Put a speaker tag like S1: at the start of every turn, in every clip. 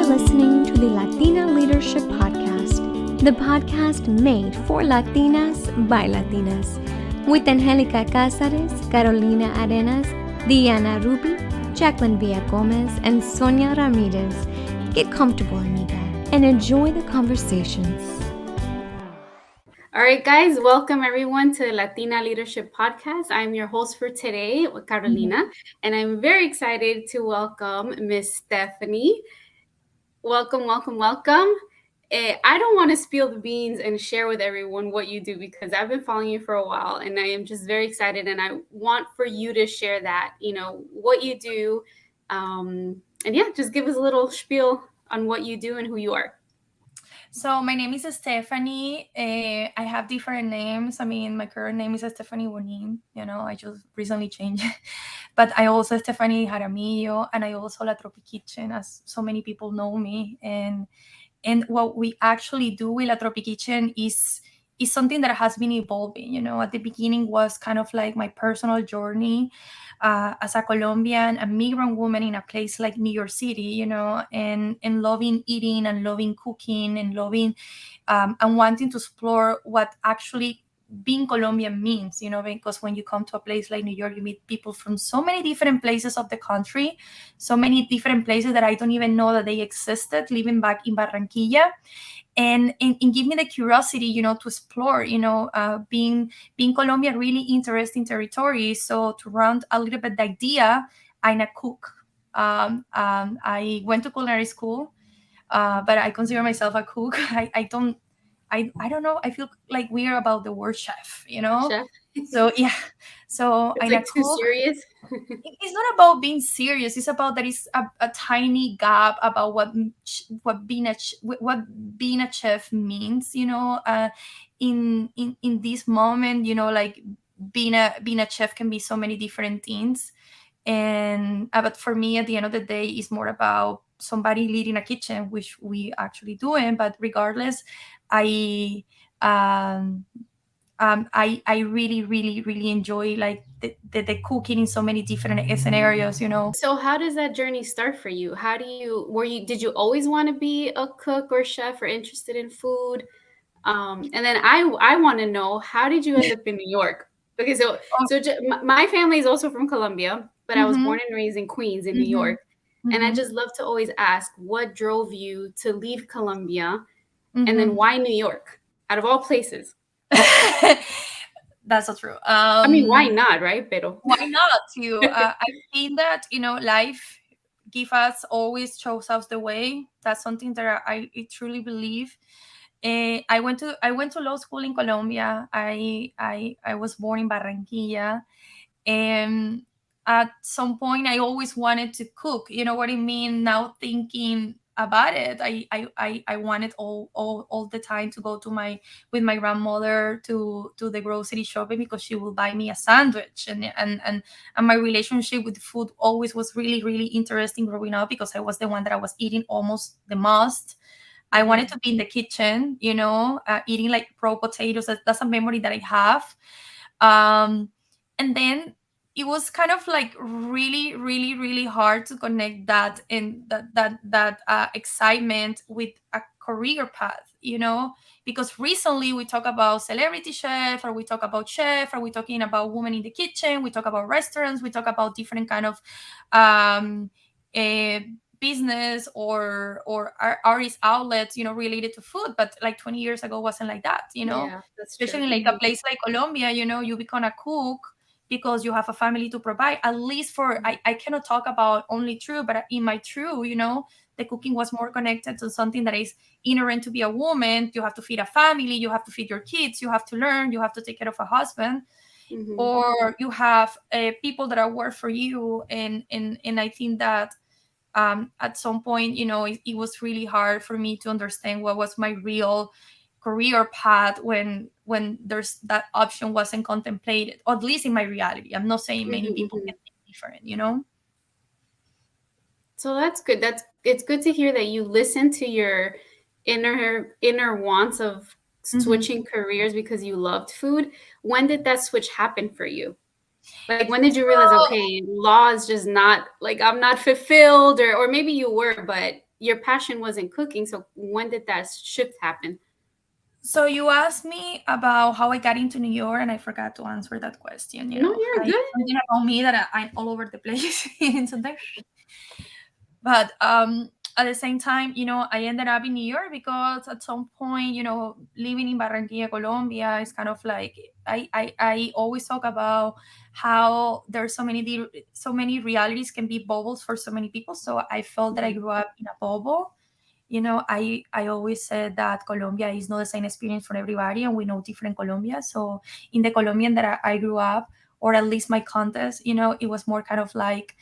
S1: listening to the Latina Leadership Podcast, the podcast made for Latinas by Latinas, with Angelica Cázares, Carolina Arenas, Diana Ruby, Jacqueline Villagomez, and Sonia Ramirez. Get comfortable, amiga, and enjoy the conversations.
S2: All right, guys, welcome everyone to the Latina Leadership Podcast. I'm your host for today, Carolina, and I'm very excited to welcome Miss Stephanie. Welcome, welcome, welcome. I don't want to spill the beans and share with everyone what you do because I've been following you for a while and I am just very excited and I want for you to share that, what you do. And yeah, just give us a little spiel on what you do and who you are.
S3: So my name is Stephanie. I have different names. I mean, my current name is Stephanie Bonnin. I just recently changed. But I also Stephanie Jaramillo, and I also La Tropi Kitchen, as so many people know me. And what we actually do with La Tropi Kitchen is something that has been evolving. At the beginning was kind of like my personal journey as a Colombian, a migrant woman in a place like New York City, and loving eating and loving cooking and loving and wanting to explore what actually being Colombian means, because when you come to a place like New York, you meet people from so many different places of the country, so many different places that I don't even know that they existed, living back in Barranquilla. And give me the curiosity, to explore, being Colombia, really interesting territory. So to round a little bit the idea, I'm a cook. I went to culinary school, but I consider myself a cook. I don't know. I feel like weird about the word chef,
S2: Chef?
S3: So yeah. So
S2: It's
S3: I'm
S2: like
S3: a
S2: too
S3: cook.
S2: serious.
S3: It's not about being serious. It's about that is a tiny gap about what being a chef means. In this moment, like being a chef can be so many different things. And but for me, at the end of the day, it's more about somebody leading a kitchen, which we actually doing. But regardless, I I really, really, really enjoy like the cooking in so many different scenarios.
S2: So how does that journey start for you? Did you always want to be a cook or chef or interested in food? And then I want to know, how did you end up in New York? Okay, my family is also from Colombia, but I was
S3: Mhm,
S2: born and raised in Queens in New
S3: mhm,
S2: York. And I
S3: mhm,
S2: just love to always ask, what drove you to leave Colombia? And then
S3: mhm.
S2: why New York, out of all places?
S3: That's so true.
S2: I mean, why not, right? Pero
S3: Why not? I think that life give us always shows us the way. That's something that I truly believe. I went to law school in Colombia. I was born in Barranquilla, and at some point I always wanted to cook. You know what I mean? Now thinking about it, I wanted all the time to go to with my grandmother to the grocery shopping because she will buy me a sandwich. And my relationship with food always was really, really interesting growing up, because I was the one that I was eating almost the most. I wanted to be in the kitchen, eating like raw potatoes. That's a memory that I have. And then it was kind of like really, really, really hard to connect that and that excitement with a career path, because recently we talk about celebrity chef, or we talk about chef, or we talking about women in the kitchen, we talk about restaurants, we talk about different kind of um, uh, business or artist outlets, related to food. But like 20 years ago wasn't like that,
S2: yeah, that's true.
S3: especially in like a place like Colombia, you become a cook because you have a family to provide. At least I cannot talk about only true, but in my true, the cooking was more connected to something that is inherent to be a woman. You have to feed a family, you have to feed your kids, you have to learn, you have to take care of a husband,
S2: Mhm.
S3: or you have people that are work for you. And I think that at some point, it was really hard for me to understand what was my real career path when there's that option wasn't contemplated, or at least in my reality. I'm not saying many
S2: Mhm,
S3: people
S2: mhm.
S3: can think different.
S2: So that's good. It's good to hear that you listen to your inner wants of
S3: Mhm.
S2: switching careers because you loved food. When did that switch happen for you? Like, when did you realize,
S3: So
S2: okay, law is just not, like, I'm not fulfilled, or maybe you were, but your passion wasn't cooking. So when did that shift happen?
S3: So you asked me about how I got into New York, and I forgot to answer that question.
S2: No, you're
S3: I
S2: good.
S3: something about me that I'm all over the place in sometimes. But at the same time, I ended up in New York because at some point, living in Barranquilla, Colombia, is kind of like I always talk about how there's so many realities can be bubbles for so many people. So I felt that I grew up in a bubble. I always said that Colombia is not the same experience for everybody, and we know different Colombia. So in the Colombian that I grew up, or at least my context, it was more kind of like,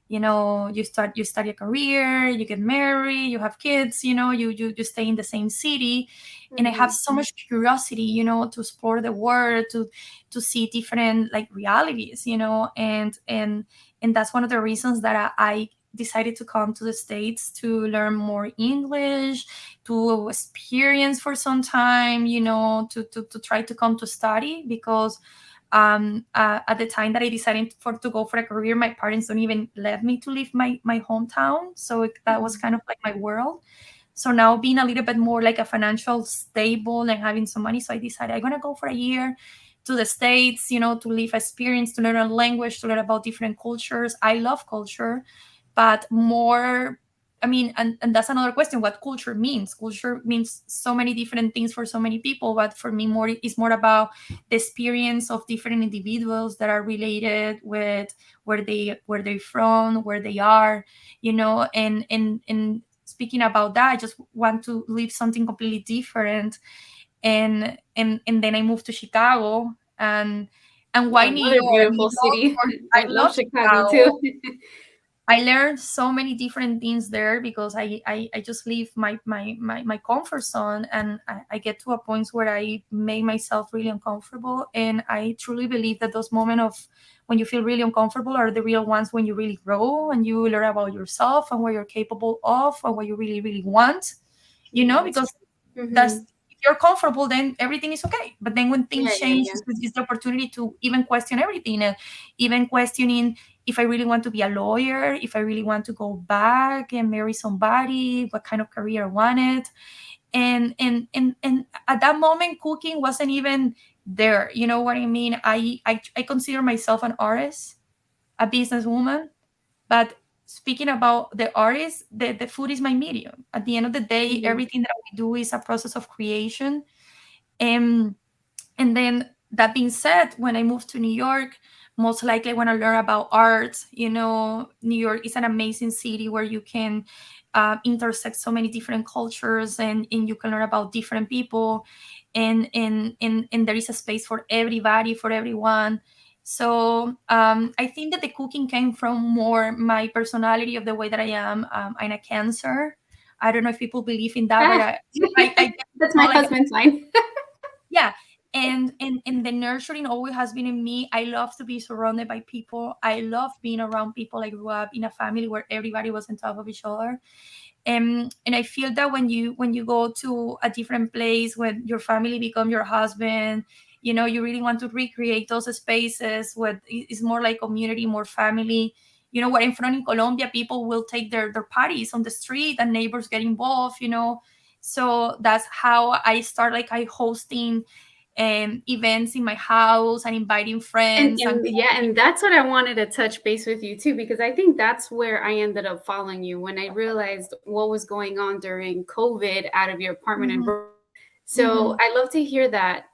S3: you study a career, you get married, you have kids, you stay in the same city. And I have so much curiosity, to explore the world, to see different like realities, and that's one of the reasons that I decided to come to the States to learn more English, to experience for some time, to try to come to study, because at the time that I decided to go for a career, my parents don't even let me to leave my hometown. So that was kind of like my world. So now being a little bit more like a financial stable and having some money, so I decided I'm gonna go for a year to the States, to live experience, to learn a language, to learn about different cultures. I love culture, but more, I mean, and that's another question, what culture means. Culture means so many different things for so many people, but for me more is more about the experience of different individuals that are related with where they're from, where they are, and speaking about that, I just want to live something completely different. And then I moved to Chicago, and why New
S2: Another
S3: York? New
S2: beautiful
S3: York,
S2: city.
S3: I
S2: I love
S3: love
S2: Chicago
S3: Chicago.
S2: too.
S3: I learned so many different things there because I just leave my comfort zone, and I get to a point where I make myself really uncomfortable. And I truly believe that those moments of when you feel really uncomfortable are the real ones when you really grow and you learn about yourself and what you're capable of and what you really, really want,
S2: That's
S3: because
S2: true.
S3: that's if you're comfortable, then everything is okay. But then when
S2: Yeah,
S3: things
S2: yeah,
S3: change,
S2: yeah.
S3: it's the opportunity to even question everything, and even questioning if I really want to be a lawyer, if I really want to go back and marry somebody, what kind of career I wanted. And at that moment, cooking wasn't even there. You know what I mean? I consider myself an artist, a businesswoman, but speaking about the artist, the food is my medium. At the end of the day, everything that we do is a process of creation. And and then that being said, when I moved to New York, most likely I want to learn about art. New York is an amazing city where you can intersect so many different cultures, and you can learn about different people, and there is a space for everybody, for everyone. So I think that the cooking came from more my personality of the way that I am. I'm a Cancer. I don't know if people believe in that, but
S2: Ah,
S3: I get
S2: that's my
S3: more like,
S2: husband's line.
S3: yeah. And the nurturing always has been in me. I love to be surrounded by people. I love being around people. I grew up in a family where everybody was on top of each other. And I feel that when you go to a different place, when your family become your husband, you really want to recreate those spaces where it's more like community, more family. Where I'm from in Colombia, people will take their parties on the street and neighbors get involved. So that's how I start, like I hosting events in my house and inviting
S2: And
S3: friends and
S2: and yeah, and that's what I wanted to touch base with you too, because I think that's where I ended up following you when I realized what was going on during COVID out of your apartment in
S3: Mhm,
S2: Brooklyn. So
S3: mhm,
S2: I love to hear that,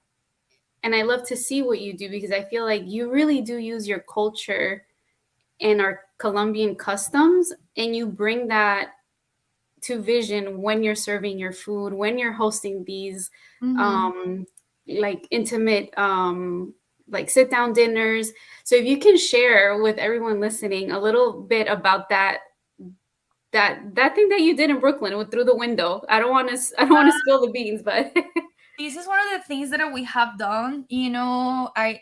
S2: and I love to see what you do because I feel like you really do use your culture and our Colombian customs, and you bring that to vision when you're serving your food, when you're hosting these
S3: mhm.
S2: um like intimate like sit down dinners. So if you can share with everyone listening a little bit about that thing that you did in Brooklyn with through the window. I don't want to spill the beans, but
S3: This is one of the things that we have done. I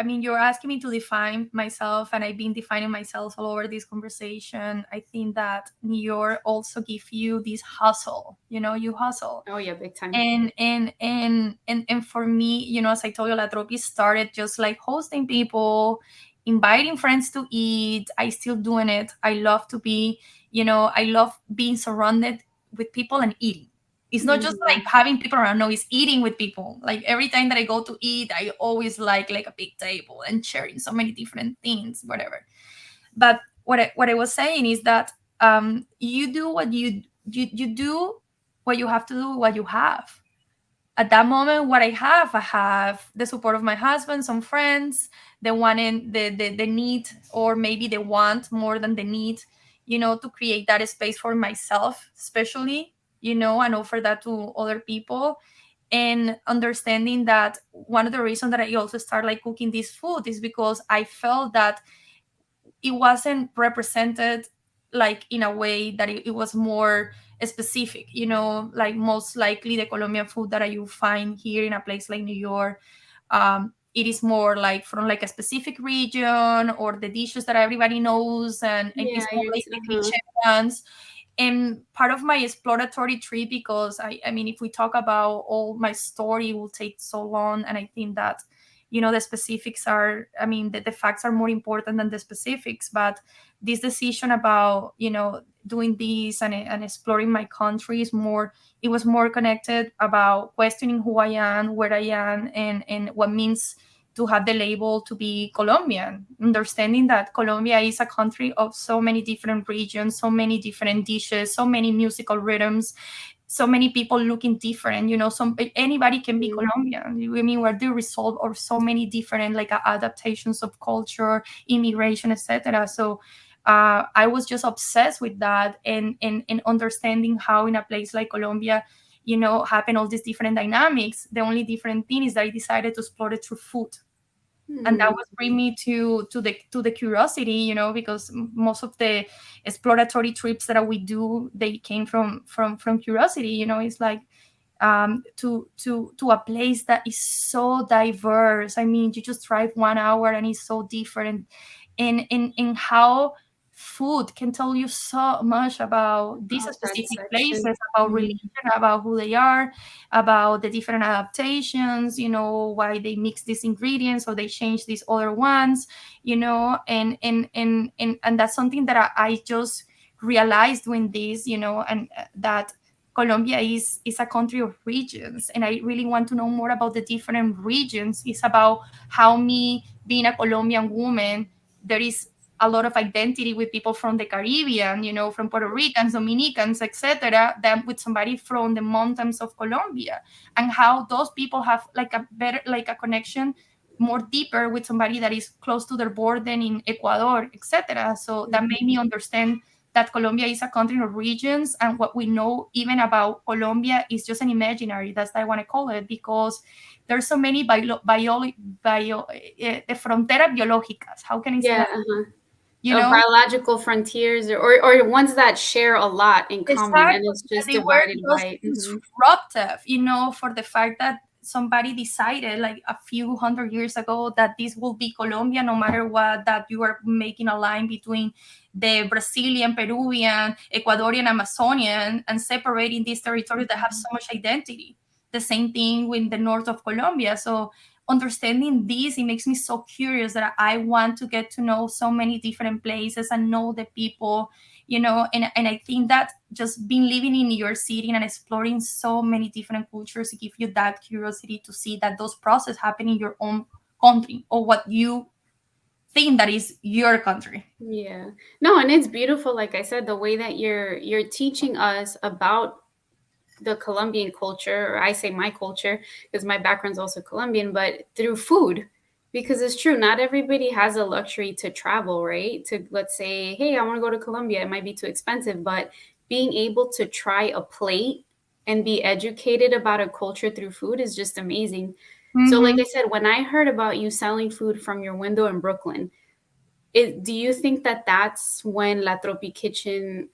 S3: mean, you're asking me to define myself, and I've been defining myself all over this conversation. I think that New York also give you this hustle. You hustle.
S2: oh yeah, big time.
S3: And for me, as I told you, La Tropi started just like hosting people, inviting friends to eat. I still doing it. I love to be I love being surrounded with people and eating. It's not just like
S2: Mhm.
S3: having people around. No, it's eating with people. Like every time that I go to eat, I always like a big table and sharing so many different things, whatever. But what I was saying is that you do what you do what you have to do, what you have at that moment. What I have the support of my husband, some friends, the one in the need, or maybe the want more than the need, to create that space for myself, especially, and offer that to other people. And understanding that one of the reasons that I also start like cooking this food is because I felt that it wasn't represented like in a way that it was more specific, like most likely the Colombian food that you find here in a place like New York. It is more like from like a specific region, or the dishes that everybody knows, and
S2: Yeah,
S3: it's more like the
S2: uh-huh.
S3: cliche ones. And part of my exploratory trip, because I mean, if we talk about all my story, it will take so long. And I think that, the specifics are, I mean, the facts are more important than the specifics. But this decision about, doing this and exploring my country is more, it was more connected about questioning who I am, where I am, and what means to have the label to be Colombian, understanding that Colombia is a country of so many different regions, so many different dishes, so many musical rhythms, so many people looking different. Some anybody can be
S2: Mhm.
S3: Colombian. I mean, we're the result of so many different like adaptations of culture, immigration, etc. So I was just obsessed with that, and understanding how in a place like Colombia, happen all these different dynamics. The only different thing is that I decided to explore it through food, and that
S2: Mhm.
S3: was bring me to the curiosity, because most of the exploratory trips that we do, they came from curiosity. It's like to a place that is so diverse. I mean, you just drive 1 hour and it's so different, in how food can tell you so much about these
S2: About that
S3: specific
S2: section.
S3: places, about religion,
S2: Mhm.
S3: about who they are, about the different adaptations, why they mix these ingredients or they change these other ones, and that's something that I just realized doing this, and that Colombia is a country of regions, and I really want to know more about the different regions. It's about how me being a Colombian woman, there is a lot of identity with people from the Caribbean, from Puerto Ricans, Dominicans, etc., than with somebody from the mountains of Colombia, and how those people have like a better, like a connection more deeper with somebody that is close to their border in Ecuador, etc. So that made me understand that Colombia is a country of regions, and what we know even about Colombia is just an imaginary. That's what I want to call it, because there's so many fronteras biológicas. How can I say
S2: Yeah,
S3: that?
S2: uh-huh.
S3: You know,
S2: Biological frontiers, or ones that share a lot in common, and
S3: exactly,
S2: it's
S3: that
S2: just
S3: they were
S2: divided
S3: just
S2: by mhm.
S3: disruptive, for the fact that somebody decided like a few hundred years ago that this will be Colombia, no matter what, that you are making a line between the Brazilian, Peruvian, Ecuadorian, Amazonian, and separating these territories that have so much identity. The same thing with the north of Colombia. So understanding this, it makes me so curious that I want to get to know so many different places and know the people, and I think that just being living in your city and exploring so many different cultures give you that curiosity to see that those processes happen in your own country, or what you think that is your country.
S2: Yeah. No, and it's beautiful, like I said, the way that you're teaching us about the Colombian culture, or I say my culture because my background's also Colombian, but through food. Because it's true, not everybody has a luxury to travel, right? To, let's say, hey, I want to go to Colombia. It might be too expensive, but being able to try a plate and be educated about a culture through food is just amazing. So, like
S3: Mm-hmm.
S2: I said, when I heard about you selling food from your window in Brooklyn, do you think that that's when La Tropi Kitchen,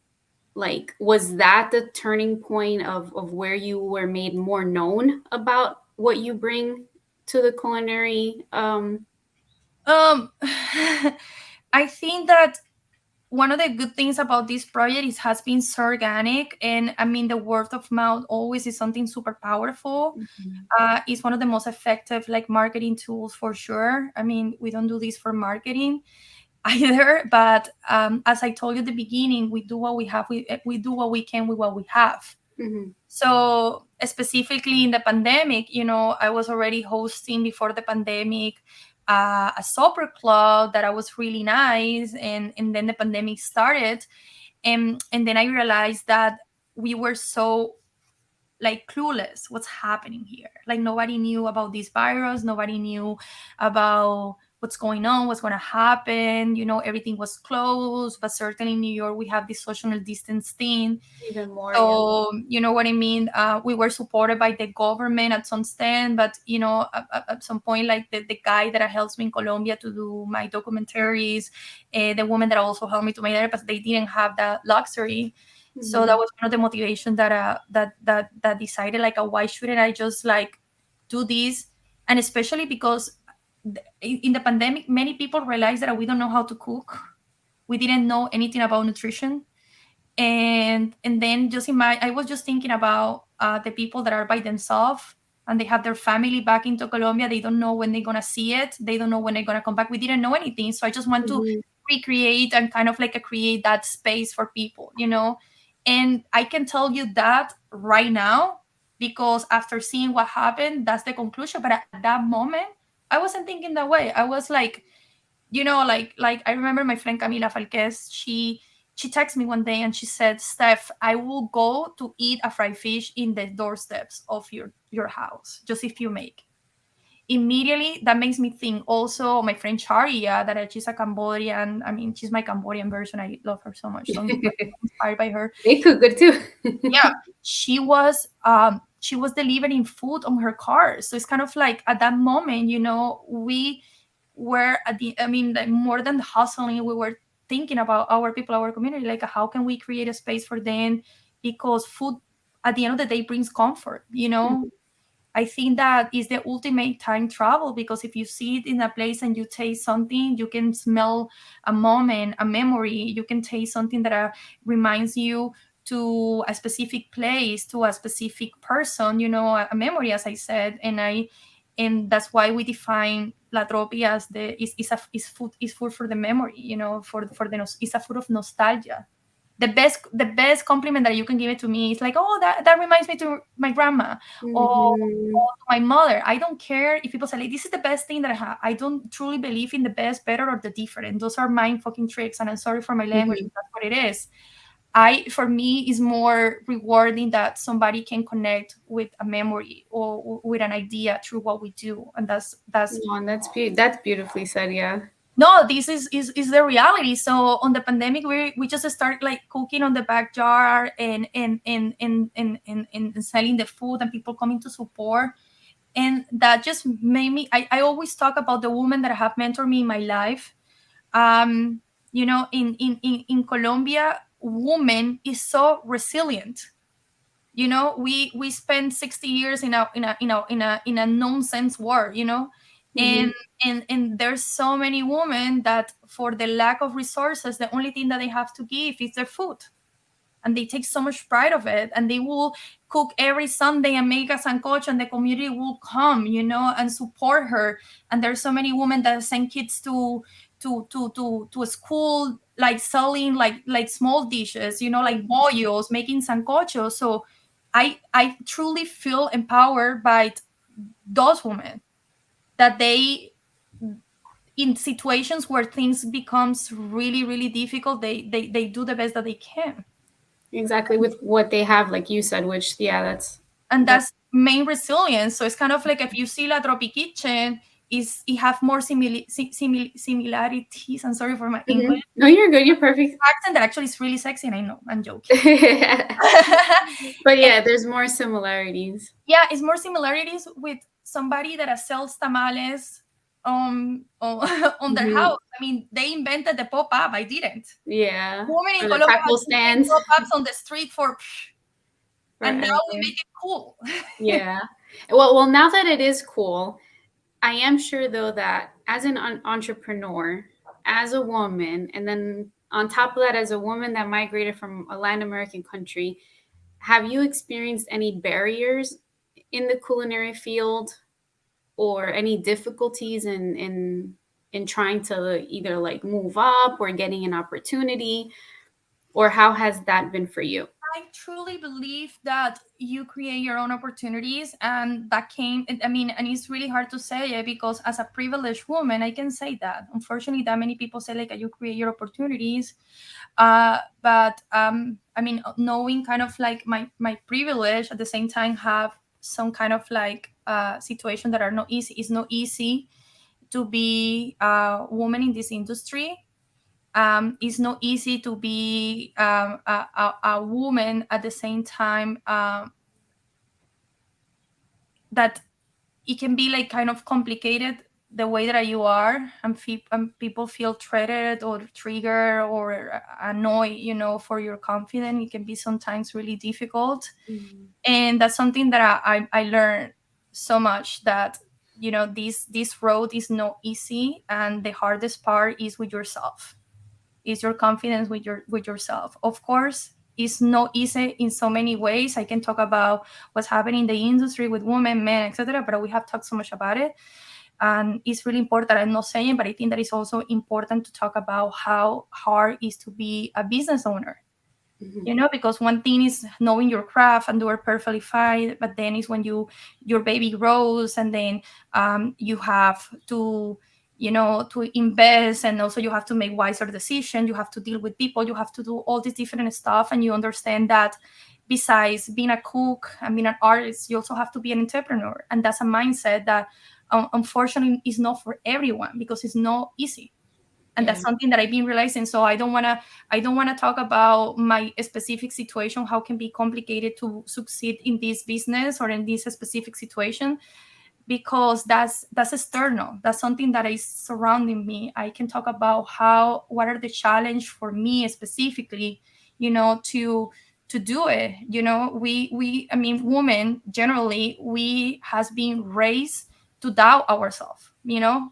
S2: like, was that the turning point of where you were made more known about what you bring to the culinary
S3: um I think that one of the good things about this project is has been so organic, and I mean the word of mouth always is something super powerful. It's one of the most effective like marketing tools for sure. I mean, we don't do this for marketing. either. But as I told you at the beginning, we do what we have. We do what we can with what we have.
S2: Mm-hmm.
S3: So specifically in the pandemic, I was already hosting before the pandemic a supper club that I was really nice, and then the pandemic started, and then I realized that we were so like clueless what's happening here. Like nobody knew about this virus, nobody knew about what's going on, what's going to happen. Everything was closed, but certainly in New York we have this social distance thing.
S2: Even more, yeah.
S3: So you know what I mean. We were supported by the government at some extent, but at some point, like the guy that helps me in Colombia to do my documentaries, the woman that also helped me to my there, but they didn't have that luxury. So that was one of the motivations that decided, like, why shouldn't I just like do this? And especially because in the pandemic, many people realized that we don't know how to cook. We didn't know anything about nutrition. And then just I was just thinking about the people that are by themselves and they have their family back into Colombia. They don't know when they're gonna see it. They don't know when they're gonna come back. We didn't know anything, so I just want to recreate and kind of like create that space for people, And I can tell you that right now because after seeing what happened, that's the conclusion. But at that moment, I wasn't thinking that way. I was like, like I remember my friend Camila Falquez, she texted me one day and she said, Steph, I will go to eat a fried fish in the doorsteps of your house, just if you make. Immediately, that makes me think also my friend Charia, that she's a Cambodian. I mean, she's my Cambodian version. I love her so much. So I'm inspired by her.
S2: They cook good too.
S3: Yeah, she was delivering food on her car. So it's kind of like at that moment, we were like more than hustling, we were thinking about our people, our community, like how can we create a space for them, because food at the end of the day brings comfort. I think that is the ultimate time travel, because if you sit in a place and you taste something, you can smell a moment, a memory, you can taste something that reminds you to a specific place, to a specific person, a memory, as I said. And that's why we define La Tropi as is food for the memory, it's a food of nostalgia. The best compliment that you can give it to me is like, oh, that reminds me to my grandma, or to my mother. I don't care if people say like, this is the best thing that I have. I don't truly believe in the best, better, or the different. Those are mind fucking tricks, and I'm sorry for my language. That's what it is. For me, is more rewarding that somebody can connect with a memory or with an idea through what we do, and that's
S2: That's beautifully said. Yeah.
S3: No, this is the reality. So on the pandemic, we just start like cooking on the backyard and selling the food, and people coming to support. And that just made me, I always talk about the women that have mentored me in my life. In Colombia, woman is so resilient. We spent 60 years in a nonsense war, and there's so many women that for the lack of resources, the only thing that they have to give is their food, and they take so much pride of it, and they will cook every Sunday and make a sancocho, and the community will come, and support her. And there's so many women that send kids to a school, like selling like small dishes, like bollos, making sancocho. So I truly feel empowered by those women, that they, in situations where things becomes really really difficult, they do the best that they can.
S2: Exactly, with what they have, like you said, which that's
S3: main resilience. So it's kind of like, if you see La Tropi Kitchen, it have more similarities. I'm sorry for my English.
S2: No, you're good. You're perfect.
S3: Accent that actually is really sexy, and I know I'm joking.
S2: But yeah, there's more similarities.
S3: Yeah, it's more similarities with somebody that sells tamales on their house. I mean, they invented the pop-up. I didn't.
S2: Yeah.
S3: Women in
S2: Or the
S3: Colombia
S2: taco stands.
S3: pop-ups on the street and now we make it cool.
S2: Yeah. Well, now that it is cool, I am sure though that as an entrepreneur, as a woman, and then on top of that, as a woman that migrated from a Latin American country, have you experienced any barriers in the culinary field, or any difficulties in in trying to either like move up or getting an opportunity, or how has that been for you?
S3: I truly believe that you create your own opportunities, and that came. I mean, and it's really hard to say it because, as a privileged woman, I can say that. Unfortunately, that many people say like you create your opportunities, but I mean, knowing kind of like my privilege at the same time have some kind of like situation that are not easy. It's not easy to be a woman in this industry. It's not easy to be a woman at the same time, that it can be like kind of complicated the way that you are, and, and people feel threatened or triggered or annoyed, for your confidence. It can be sometimes really difficult.
S2: Mm-hmm.
S3: And that's something that I learned so much, that this road is not easy, and the hardest part is with yourself, is your confidence with yourself. Of course, it's not easy in so many ways. I can talk about what's happening in the industry with women, men, etc., but we have talked so much about it, and it's really important. I'm not saying, but I think that it's also important to talk about how hard it is to be a business owner.
S2: Mm-hmm.
S3: Because one thing is knowing your craft and do it perfectly fine, but then is when your baby grows, and then you have to invest, and also you have to make wiser decisions. You have to deal with people. You have to do all this different stuff, and you understand that besides being a cook and being an artist, you also have to be an entrepreneur, and that's a mindset that unfortunately is not for everyone, because it's not easy. And
S2: Yeah.
S3: that's something that I've been realizing. So I don't want to talk about my specific situation, how it can be complicated to succeed in this business or in this specific situation, because that's external. That's something that is surrounding me. I can talk about what are the challenge for me specifically, to do it. We I mean, women generally, we has been raised to doubt ourselves.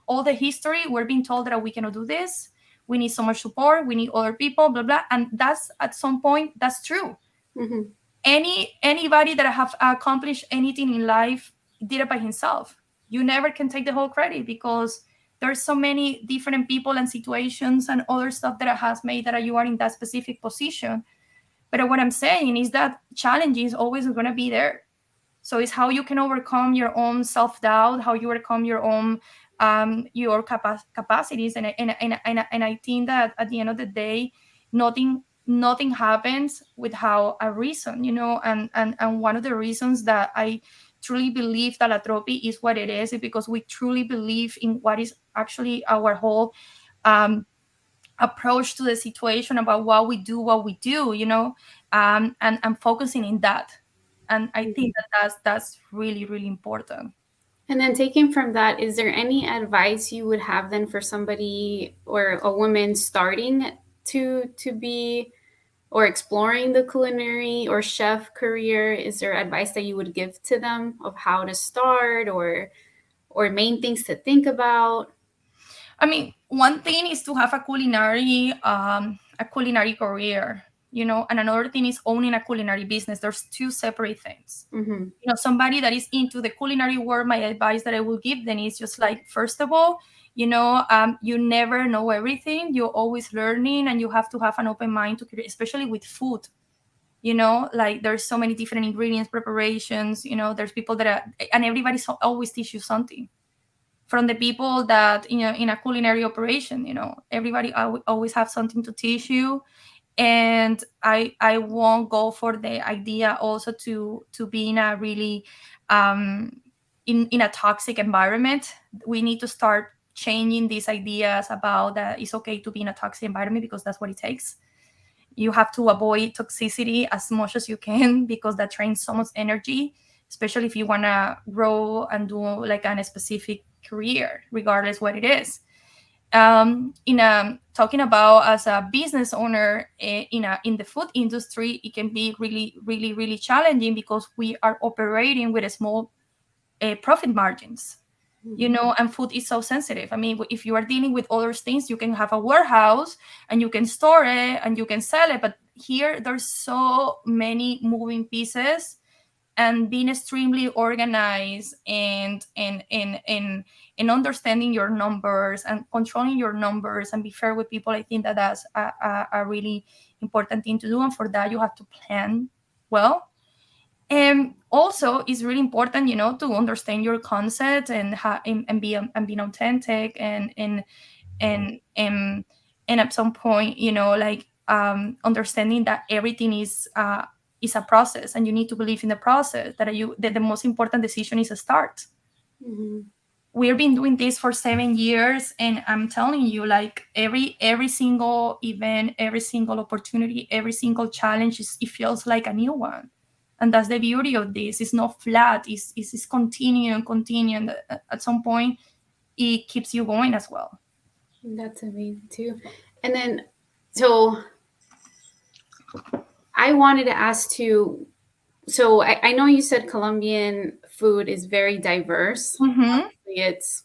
S3: All the history, we're being told that we cannot do this, we need so much support, we need other people, blah blah, and that's, at some point, that's true.
S2: Mm-hmm.
S3: Anybody that have accomplished anything in life did it by himself. You never can take the whole credit, because there's so many different people and situations and other stuff that has made that you are in that specific position. But what I'm saying is that challenge is always going to be there. So it's how you can overcome your own self-doubt, how you overcome your own your capacities, and I think that at the end of the day, nothing happens without a reason, and one of the reasons that I truly believe that La Tropi is what it is because we truly believe in what is actually our whole um, approach to the situation, about what we do, and focusing in that. And I think that that's really, really important.
S2: And then taking from that, is there any advice you would have then for somebody or a woman starting to be or exploring the culinary or chef career? Is there advice that you would give to them of how to start or main things to think about?
S3: I mean, one thing is to have a culinary career, and another thing is owning a culinary business. There's two separate things.
S2: Mm-hmm.
S3: Somebody that is into the culinary world, my advice that I will give them is just like, first of all, you never know everything. You're always learning, and you have to have an open mind to create, especially with food. Like there's so many different ingredients, preparations. There's people that are, and everybody's always teach you something. From the people that in a culinary operation, everybody always have something to teach you. And I won't go for the idea also to be in a really in a toxic environment. We need to start changing these ideas about that it's okay to be in a toxic environment, because that's what it takes. You have to avoid toxicity as much as you can, because that drains so much energy, especially if you want to grow and do like a specific career, regardless what it is. Talking about as a business owner, in the food industry, it can be really, really, really challenging, because we are operating with a small profit margins. And food is so sensitive. I mean, if you are dealing with other things, you can have a warehouse and you can store it and you can sell it, but here there's so many moving pieces and being extremely organized and understanding your numbers and controlling your numbers and be fair with people. I think that that's a really important thing to do, and for that you have to plan well. And also it's really important, to understand your concept and being authentic and at some point, like understanding that everything is a process, and you need to believe in the process, that the most important decision is a start.
S2: Mhm.
S3: We've been doing this for 7 years, and I'm telling you, like every single event, every single opportunity, every single challenge it feels like a new one. And that's the beauty of this. It's not flat, it's continue and continue, and at some point it keeps you going as well.
S2: That's amazing too. And then, so I wanted to ask too. So I know you said Colombian food is very diverse.
S3: Mm-hmm.
S2: It's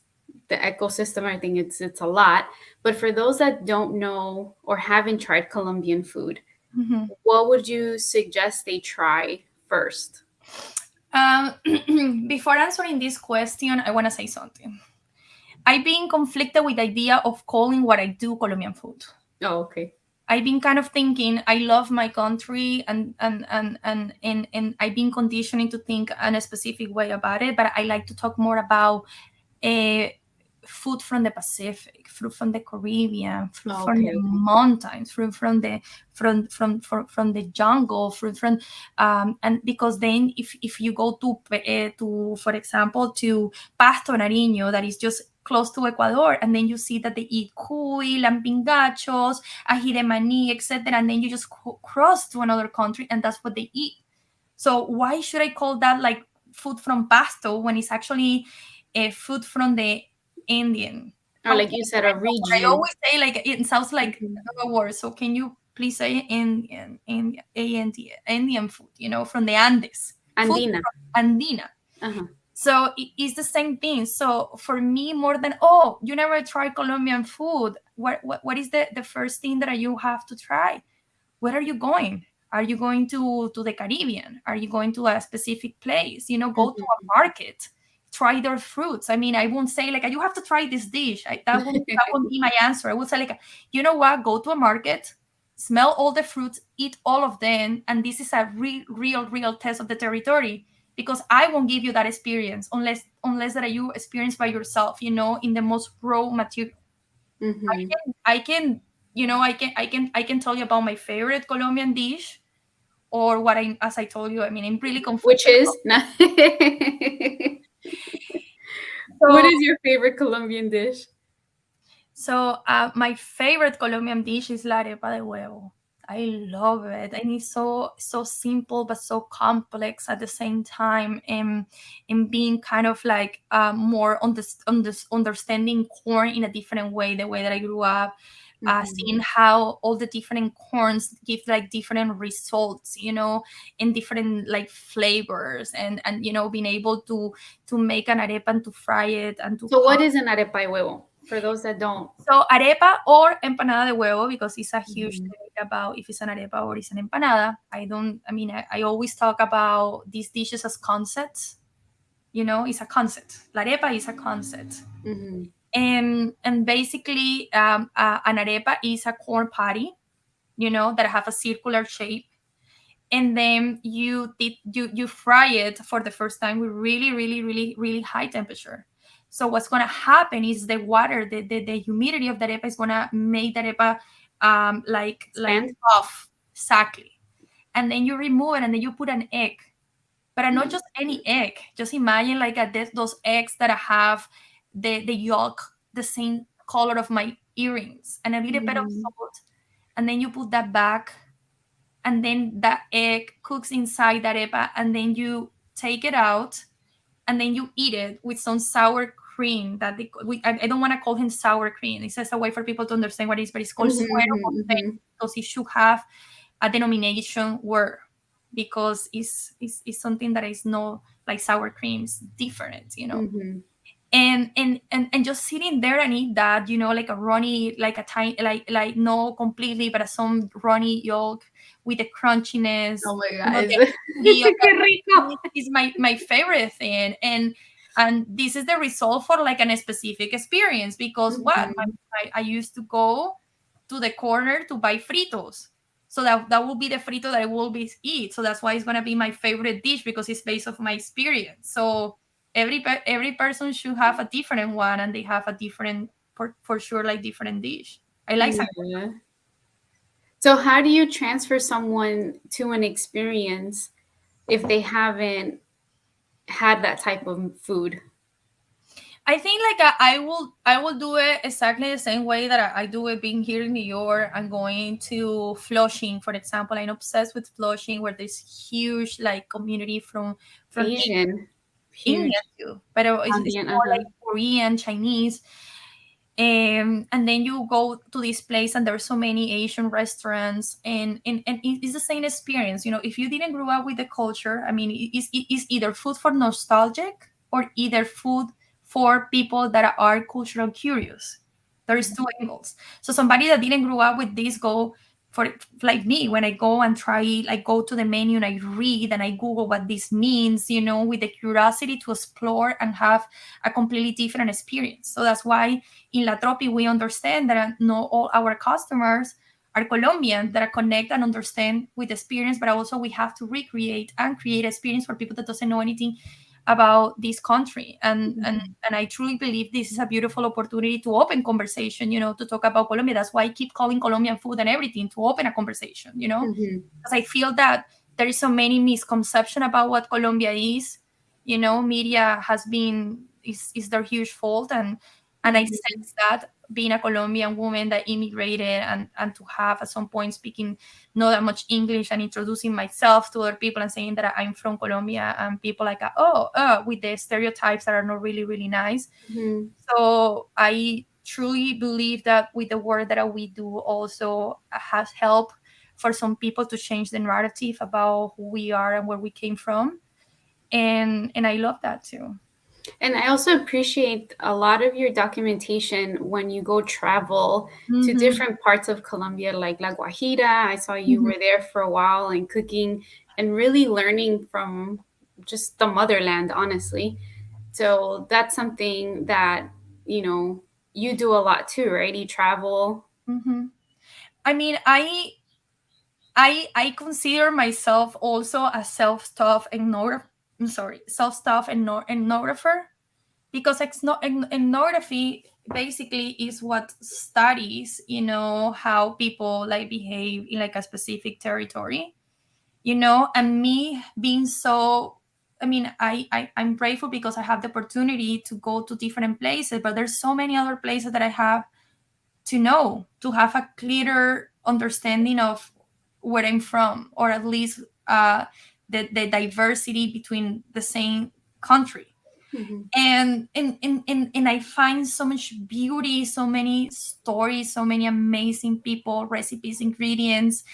S2: the ecosystem. I think it's a lot. But for those that don't know or haven't tried Colombian food,
S3: Mm-hmm.
S2: what would you suggest they try first?
S3: Before answering this question, I want to say something. I've been conflicted with the idea of calling what I do Colombian food.
S2: Oh, okay.
S3: I've been kind of thinking I love my country, and I've been conditioning to think in a specific way about it. But I like to talk more about uh, food from the Pacific, food from the Caribbean, food from the
S2: Okay.
S3: mountains, food from the jungle, food from and because then if you go to for example to Pasto Nariño, that is just close to Ecuador, and then you see that they eat cuy, lampingachos, ají de maní, etc., and then you just cross to another country and that's what they eat. So why should I call that like food from Pasto when it's actually a food from the Indian?
S2: Or like you said, a
S3: I
S2: region.
S3: always say like it sounds like
S2: Mhm.
S3: a word. So can you please say Indian food? From the Andes, food
S2: Andina.
S3: from Andina.
S2: Uh-huh.
S3: So it's the same thing. So for me, more than you never tried Colombian food. What is the first thing that you have to try? Where are you going? Are you going to the Caribbean? Are you going to a specific place? Go to a market, try their fruits. I mean, I won't say like you have to try this dish. That won't be my answer. I would say like, you know what? Go to a market, smell all the fruits, eat all of them, and this is a real test of the territory. Because I won't give you that experience unless that you experience by yourself, in the most raw material.
S2: Mhm.
S3: I can tell you about my favorite Colombian dish, or as I told you, I mean, I'm really
S2: Which
S3: conflicted.
S2: is what
S3: So,
S2: is your favorite Colombian dish?
S3: my favorite Colombian dish is la arepa de huevo. I love it, and it's so simple but so complex at the same time, and being kind of like more on this understanding corn in a different way, the way that I grew up,
S2: Mhm.
S3: seeing how all the different corns give like different results, and different like flavors, and being able to make an arepa and to fry it and to
S2: So
S3: cook.
S2: what is an arepa y huevo? For those that don't.
S3: So arepa or empanada de huevo, because it's a huge
S2: Mhm.
S3: debate about if it's an arepa or it's an empanada. I always talk about these dishes as concepts. It's a concept. La arepa is a concept.
S2: Mhm.
S3: And basically, an arepa is a corn patty, that have a circular shape, and then you fry it for the first time with really really really really high temperature. So what's going to happen is the water, the humidity of the arepa is going to make the arepa like
S2: Expand.
S3: puff, exactly. And then you remove it, and then you put an egg, but not just any egg. Just imagine like those eggs that have the yolk the same color of my earrings, and a little bit of
S2: Mhm.
S3: salt, and then you put that back, and then that egg cooks inside that arepa, and then you take it out, and then you eat it with some sour cream I don't want to call him sour cream. It's just a way for people to understand what it is, but it's called
S2: Mhm,
S3: suero
S2: mhm,
S3: costeño,
S2: mhm.
S3: because it should have a denomination word, because it's something that is not like sour cream. It's different.
S2: Mhm.
S3: And just sitting there and eat that, like a runny, like a tiny, like no completely, but some runny yolk with the crunchiness,
S2: Oh my God.
S3: the beauty of
S2: Qué rico.
S3: it is my favorite thing. And this is the result for like a specific experience, because what
S2: Mhm.
S3: I used to go to the corner to buy fritos, so that will be the frito that I will be eat. So that's why it's gonna be my favorite dish, because it's based off my experience. So every person should have a different one, and they have a different, for sure, like different dish. I like
S2: Yeah. So how do you transfer someone to an experience if they haven't had that type of food?
S3: I think like I will do it exactly the same way that I do it being here in New York and going to Flushing, for example. I'm obsessed with Flushing, where there's huge like community from
S2: Asian,
S3: India
S2: huge.
S3: too, but it's
S2: Andean,
S3: more
S2: uh-huh.
S3: like Korean, Chinese. And then you go to this place and there's so many Asian restaurants, and it's the same experience. If you didn't grow up with the culture, I mean, it's either food for nostalgic or either food for people that are cultural curious. There's two angles. So somebody that didn't grow up with this, go for, like me, when I go and try, like go to the menu and I read and I Google what this means, with the curiosity to explore and have a completely different experience. So that's why in La Tropi, we understand that not all our customers are Colombian, that are connect and understand with experience, but also we have to recreate and create experience for people that doesn't know anything about this country. And I truly believe this is a beautiful opportunity to open conversation, to talk about Colombia. That's why I keep calling Colombian food and everything, to open a conversation,
S2: Mhm.
S3: because I feel that there is so many misconception about what Colombia is. Media has been is their huge fault, and I
S2: Mhm.
S3: sense that being a Colombian woman that immigrated, and to have at some point speaking not that much English and introducing myself to other people and saying that I'm from Colombia, and people like, oh, with the stereotypes that are not really, really nice.
S2: Mhm.
S3: So I truly believe that with the work that we do also has helped for some people to change the narrative about who we are and where we came from. And I love that too.
S2: And I also appreciate a lot of your documentation when you go travel to
S3: Mm-hmm.
S2: different parts of Colombia, like La Guajira. I saw you
S3: Mm-hmm.
S2: were there for a while and cooking and really learning from just the motherland, honestly. So that's something that, you know, you do a lot too, right? You travel.
S3: Mm-hmm. I mean, I consider myself also a self-taught ethnographer. I'm sorry, self-taught ethnographer, because ethnography basically is what studies, how people like behave in like a specific territory, and me being so, I mean, I'm grateful because I have the opportunity to go to different places, but there's so many other places that I have to know, to have a clearer understanding of where I'm from, or at least the diversity between the same country.
S2: Mhm.
S3: And I find so much beauty, so many stories, so many amazing people, recipes, ingredients,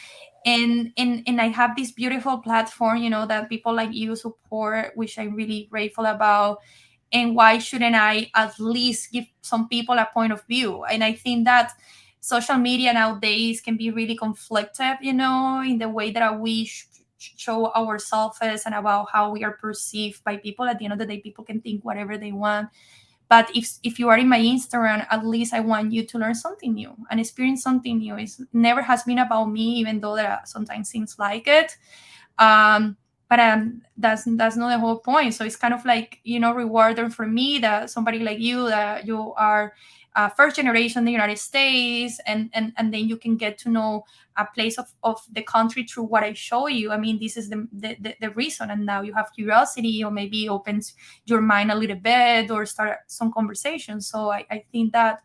S3: and I have this beautiful platform, that people like you support, which I'm really grateful about. And why shouldn't I at least give some people a point of view? And I think that social media nowadays can be really conflicted, in the way that we show ourselves and about how we are perceived by people. At the end of the day, people can think whatever they want. But if you are in my Instagram, at least I want you to learn something new and experience something new. It never has been about me, even though that sometimes seems like it. But that's not the whole point. So it's kind of like, rewarding for me that somebody like you, that you are first generation in the United States, and then you can get to know a place of the country through what I show you. I mean, this is the reason, and now you have curiosity, or maybe opens your mind a little bit, or start some conversation. So I think that,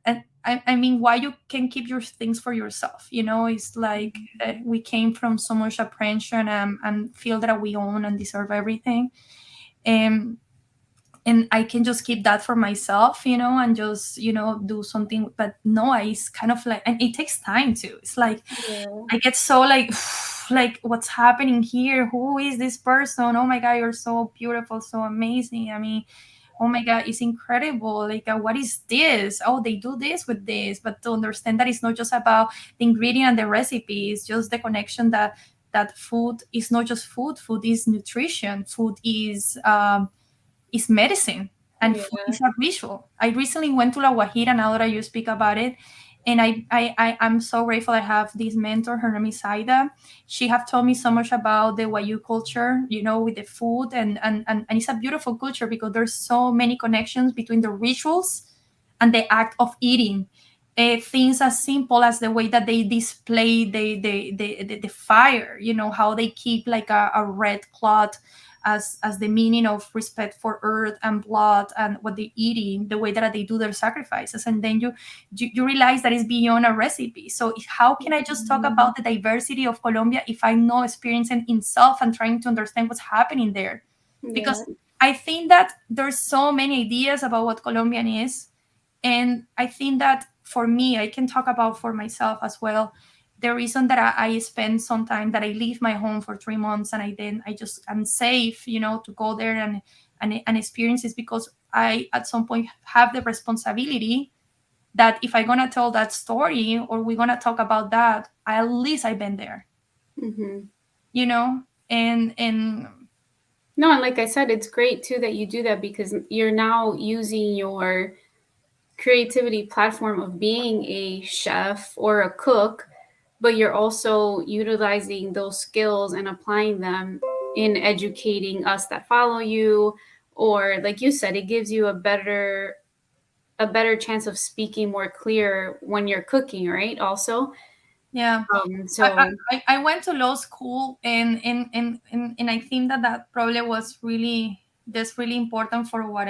S3: and I mean, why you can keep your things for yourself, it's like, we came from so much apprehension, and feel that we own and deserve everything. And I can just keep that for myself, and just, do something. But no, it's kind of like, and it takes time too. It's like
S2: Yeah.
S3: I get so like like, what's happening here? Who is this person? Oh my god, you're so beautiful, so amazing. I mean, oh my God, it's incredible. Like, what is this? Oh, they do this with this. But to understand that it's not just about the ingredient and the recipe, it's just the connection that food is not just food. Food is nutrition. Food is medicine, and food
S2: Yeah.
S3: is a ritual. I recently went to La Guajira, now that you speak about it, and I'm so grateful I have this mentor. Her name is Saida. She have told me so much about the Wayu culture, with the food, and it's a beautiful culture because there's so many connections between the rituals and the act of eating. Things as simple as the way that they display the fire, how they keep like a red cloth as the meaning of respect for earth and blood and what they're eating, the way that they do their sacrifices. And then you realize that it's beyond a recipe. So how can I just talk about the diversity of Colombia if I'm not experiencing in self and trying to understand what's happening there?
S2: Yeah.
S3: Because I think that there's so many ideas about what Colombian is, and I think that for me, I can talk about for myself as well. The reason that I spend some time, that I leave my home for 3 months, and I just am safe, to go there and experience, is because I at some point have the responsibility that if I'm gonna tell that story or we're gonna talk about that, at least I've been there,
S2: Mm-hmm.
S3: you know, and
S2: No, and like I said, it's great too that you do that because you're now using your creativity platform of being a chef or a cook, but you're also utilizing those skills and applying them in educating us that follow you, or like you said, it gives you a better chance of speaking more clear when you're cooking, right? Also,
S3: yeah.
S2: so
S3: I went to law school, and I think that probably was really just really important for what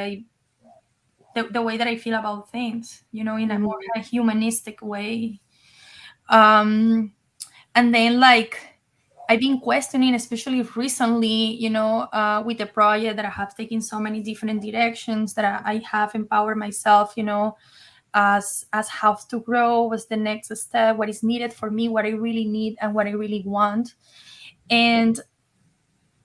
S3: the way that I feel about things, in a more
S2: mhm,
S3: humanistic way. Um, and then like I've been questioning, especially recently, with the project, that I have taken so many different directions, that I have empowered myself, as how to grow, what's the next step, what is needed for me, what I really need and what I really want. And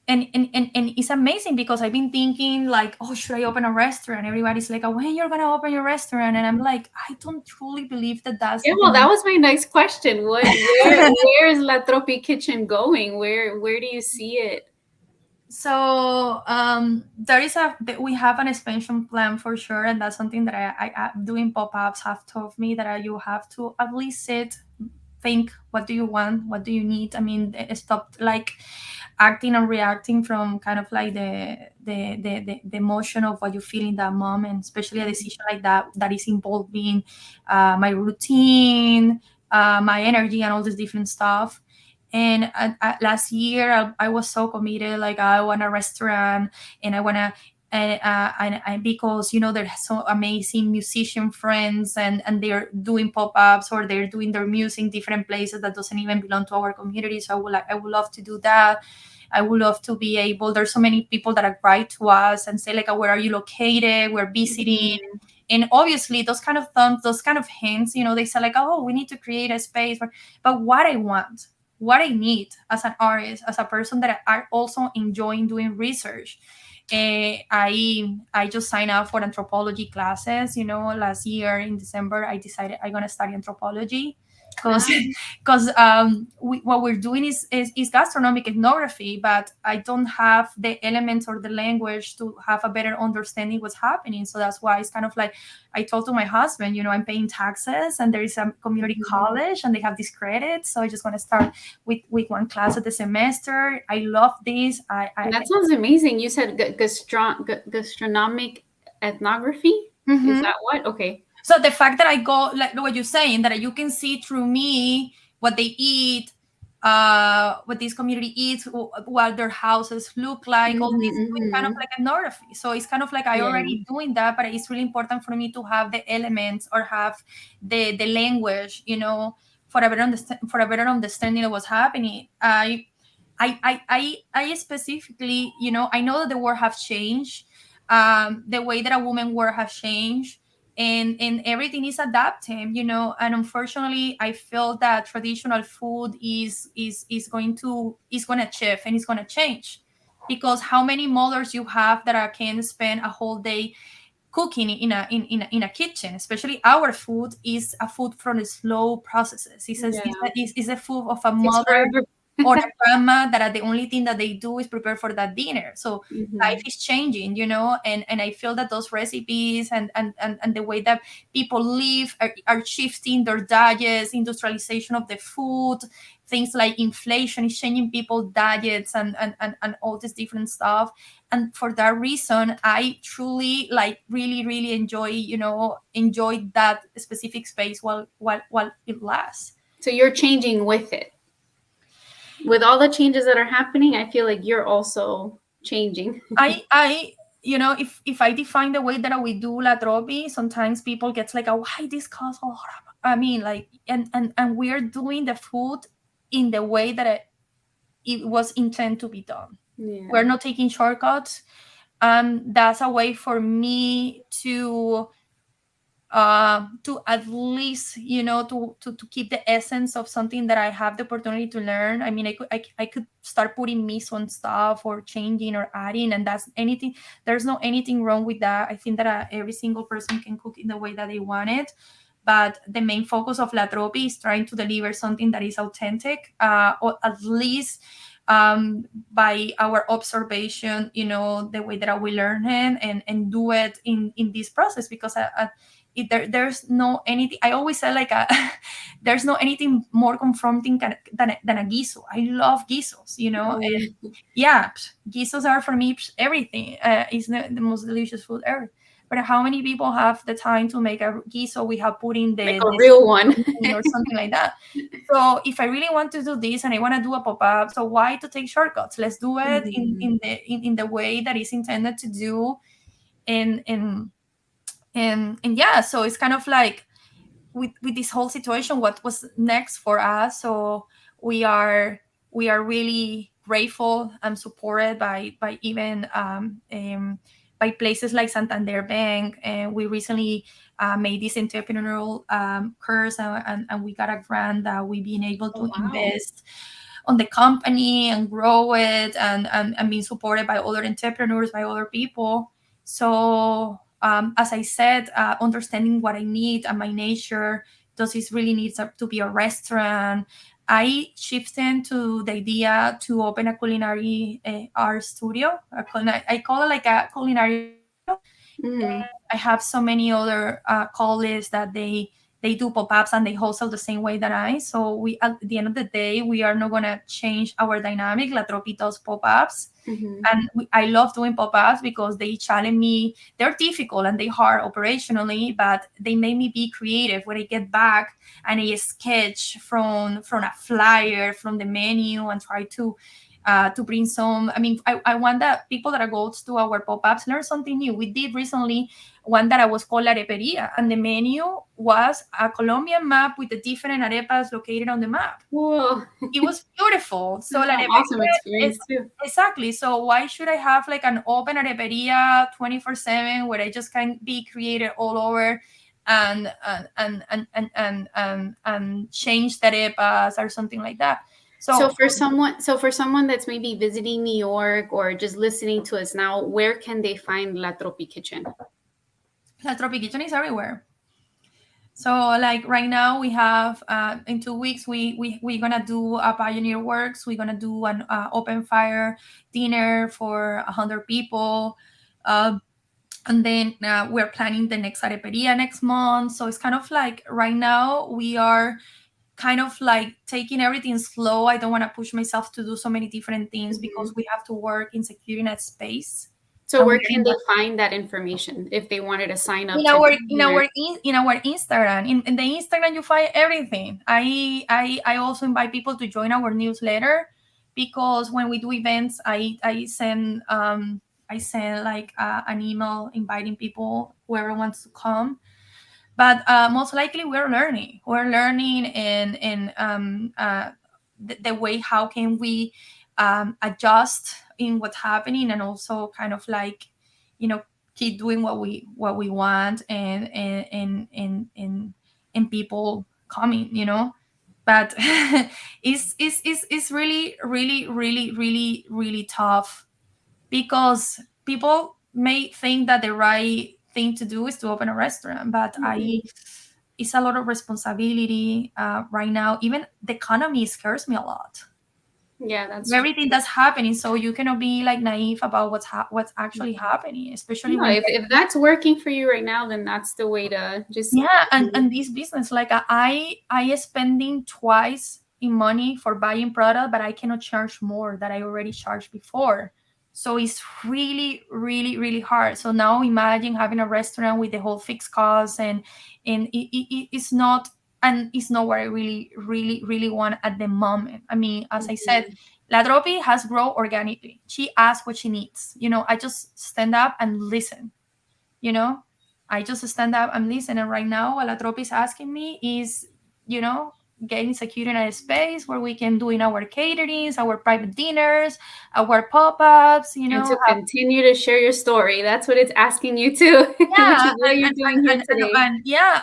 S3: and and, and it's amazing because I've been thinking like, oh, should I open a restaurant? Everybody's like, oh, when you're gonna open your restaurant? And I'm like, I don't truly believe that that's
S2: yeah,
S3: the
S2: well, that was my next question. Where is La Tropi Kitchen going? Where do you see it?
S3: So there is we have an expansion plan for sure, and that's something that I doing pop-ups have taught me, that you have to at least sit, think, what do you want, what do you need. I mean, stop like acting and reacting from kind of like the emotion of what you feel in that moment, especially a decision like that is involving my routine, my energy, and all this different stuff. And last year, I was so committed. Like, I want a restaurant, and I want to, and because there's so amazing musician friends, and they're doing pop-ups, or they're doing their music in different places that doesn't even belong to our community. So I would love to do that. I would love to be able. There's so many people that are write to us and say like, where are you located? We're visiting.
S2: Mhm.
S3: And obviously those kind of thumbs, those kind of hints, they say like, oh, we need to create a space but what I want, what I need as an artist, as a person that I also enjoying doing research. I just signed up for anthropology classes. Last year in December, I decided I'm gonna study anthropology because
S2: Ah,
S3: what we're doing is gastronomic ethnography, but I don't have the elements or the language to have a better understanding what's happening. So that's why it's kind of like, I told to my husband, I'm paying taxes, and there is a community
S2: mhm.
S3: college, and they have these credits. So I just want to start with one class of the semester. I love this.
S2: That sounds amazing. You said gastronomic ethnography. Is
S3: Mhm.
S2: that what? Okay.
S3: So the fact that I go, like what you're saying, that you can see through me what they eat, what this community eats, what their houses look like, all
S2: Mhm,
S3: this is kind of
S2: mhm.
S3: like ethnography. So it's kind of like I
S2: Yeah.
S3: already doing that, but it's really important for me to have the elements, or have the language, for a better understanding of what's happening. I specifically, I know that the world have changed, the way that a woman world has changed, and everything is adapting, and unfortunately I feel that traditional food is going to shift, and it's going to change. because how many mothers you have that can spend a whole day cooking in a kitchen. Especially our food is a food from the slow processes.
S2: Yeah.
S3: It's a food of a
S2: Takes
S3: mother
S2: forever.
S3: or a grandma that are the only thing that they do is prepare for that dinner. So life
S2: Hmm.
S3: is changing, and I feel that those recipes and the way that people live are shifting their diets, industrialization of the food, things like inflation is changing people's diets and all this different stuff. And for that reason, I truly like really enjoy, enjoy that specific space while it lasts.
S2: So you're changing with it. With all the changes that are happening, I feel like you're also changing.
S3: I if I define the way that we do La Tropi, sometimes people gets like, oh, why this costs a lot I mean, like, and we're doing the food in the way that it was intended to be done.
S2: Yeah.
S3: We're not taking shortcuts. That's a way for me to at least, to keep the essence of something that I have the opportunity to learn. I mean, I could start putting miso on stuff or changing or adding, and that's anything. There's no anything wrong with that. I think that every single person can cook in the way that they want it, but the main focus of La Tropi is trying to deliver something that is authentic, or at least by our observation, the way that we learn it and do it in this process. Because there's no anything. I always say like there's no anything more confronting than a guiso. I love guisos,
S2: Oh,
S3: and
S2: yeah.
S3: yeah, guisos are for me everything. It's the most delicious food ever. But how many people have the time to make a guiso without putting
S2: Like
S3: the
S2: a real one.
S3: or something like that? So if I really want to do this and I want to do a pop-up, so why to take shortcuts? Let's do it
S2: Mhm.
S3: in the way that is intended to do. And and and and yeah, so it's kind of like with this whole situation, what was next for us. So we are we are really grateful and supported by even by places like Santander Bank, and we recently made this entrepreneurial course, and we got a grant that we've been able
S2: Oh,
S3: to
S2: wow.
S3: invest on the company and grow it, and being supported by other entrepreneurs, by other people. So as I said, understanding what I need and my nature, does this really need to be a restaurant? I shifted to the idea to open a culinary art studio. I call it like a culinary studio.
S2: Hmm.
S3: I have so many other colleagues that they do pop-ups and they hustle the same way that I. So we, at the end of the day, we are not gonna change our dynamic. La Tropi does pop-ups,
S2: Hmm.
S3: and I love doing pop-ups because they challenge me. They're difficult and they hard operationally, but they make me be creative. When I get back and I sketch from a flyer, from the menu, and try to bring some. I mean, I want that people that go to our pop-ups learn something new. We did recently one that I was called Areperia, and the menu was a Colombian map with the different arepas located on the map.
S2: Whoa.
S3: It was beautiful. So
S2: That's
S3: La
S2: an awesome
S3: Areperia is
S2: experience too.
S3: exactly. So why should I have like an open Areperia 24/7 where I just can be created all over and change the arepas or something like that?
S2: So
S3: So
S2: for someone that's maybe visiting New York or just listening to us now, where can they find La Tropi Kitchen?
S3: La Tropi Kitchen is everywhere. So like right now we have in 2 weeks we're gonna do a Pioneer Works. We're gonna do an open fire dinner for 100 people, uh, and then we're planning the next areperia next month. So it's kind of like right now we are kind of like taking everything slow. I don't want to push myself to do so many different things
S2: Hmm.
S3: because we have to work in securing a space.
S2: So
S3: And
S2: where
S3: we're
S2: can they find that information if they wanted to sign up
S3: in
S2: to
S3: our
S2: dinner?
S3: in our Instagram. In the Instagram you find everything. I also invite people to join our newsletter, because when we do events I send like an email inviting people, whoever wants to come. But most likely we're learning the way how can we adjust in what's happening, and also kind of like, you know keep doing what we want, and people coming. But it's really tough because people may think that the right thing to do is to open a restaurant, but it's a lot of responsibility right now. Even the economy scares me a lot.
S2: Yeah, that's
S3: Everything that's happening, so you cannot be like naive about what's actually happening, especially when
S2: if that's working for you right now, then that's the way to just
S3: and this business, like I spending twice in money for buying product, but I cannot charge more that I already charged before. So it's really, really, really hard. So now imagine having a restaurant with the whole fixed costs, and it's not, and it's not what I really, really, really want at the moment. I mean, as I said, La Tropi has grown organically. She asks what she needs. I just stand up and listen. I just stand up and listen. And right now, what La Tropi is asking me is, getting secured in a space where we can do in our caterings, our private dinners, our pop-ups,
S2: and to continue to share your story. That's what it's asking you to.
S3: Yeah,
S2: which is what you're doing here today.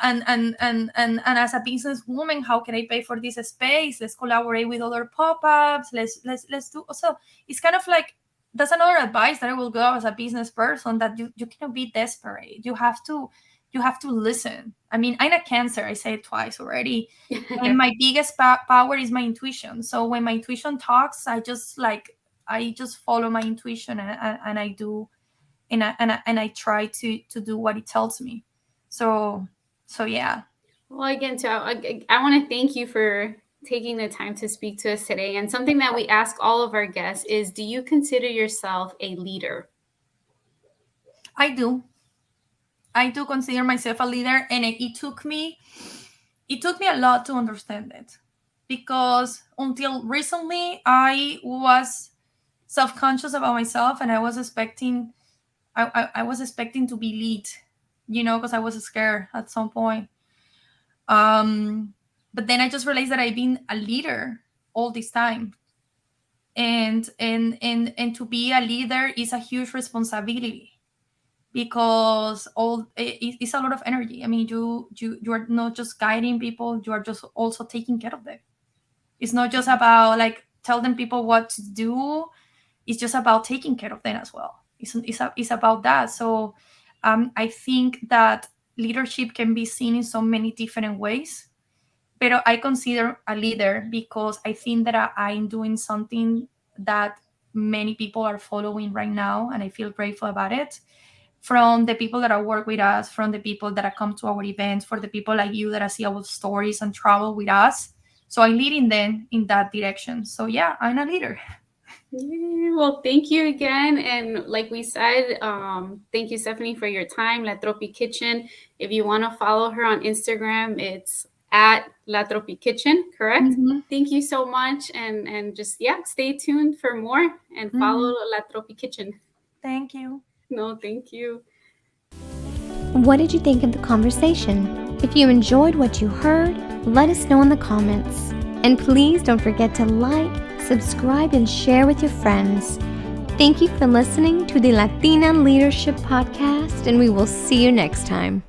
S3: And as a businesswoman, how can I pay for this space? Let's collaborate with other pop-ups. Let's do. So it's kind of like, that's another advice that I will give as a business person, that you cannot be desperate. You have to listen. I mean, I'm a Cancer. I said it twice already. And my biggest power is my intuition. So when my intuition talks, I just follow my intuition, and I do, and I try to do what it tells me. So yeah.
S2: Well, again, too, I want to thank you for taking the time to speak to us today. And something that we ask all of our guests is, do you consider yourself a leader?
S3: I do consider myself a leader, and it took me a lot to understand it, because until recently I was self-conscious about myself, and I was expecting to be lead, because I was scared at some point. But then I just realized that I've been a leader all this time, and to be a leader is a huge responsibility, because it's a lot of energy. I mean, you are not just guiding people, you are just also taking care of them. It's not just about like telling people what to do, it's just about taking care of them as well. It's about that. So I think that leadership can be seen in so many different ways, but I consider a leader because I think that I'm doing something that many people are following right now, and I feel grateful about it. From the people that are work with us, from the people that are come to our events, for the people like you that I see our stories and travel with us. So I'm leading them in that direction. So yeah, I'm a leader.
S2: Yeah, well, thank you again. And like we said, thank you, Stephanie, for your time. La Tropi Kitchen. If you want to follow her on Instagram, it's at La Tropi Kitchen, correct? Mm-hmm. Thank you so much. And just, stay tuned for more and follow La Tropi Kitchen.
S3: Thank you.
S2: No, thank you.
S1: What did you think of the conversation? If you enjoyed what you heard, let us know in the comments. And please don't forget to like, subscribe, and share with your friends. Thank you for listening to the Latina Leadership Podcast, and we will see you next time.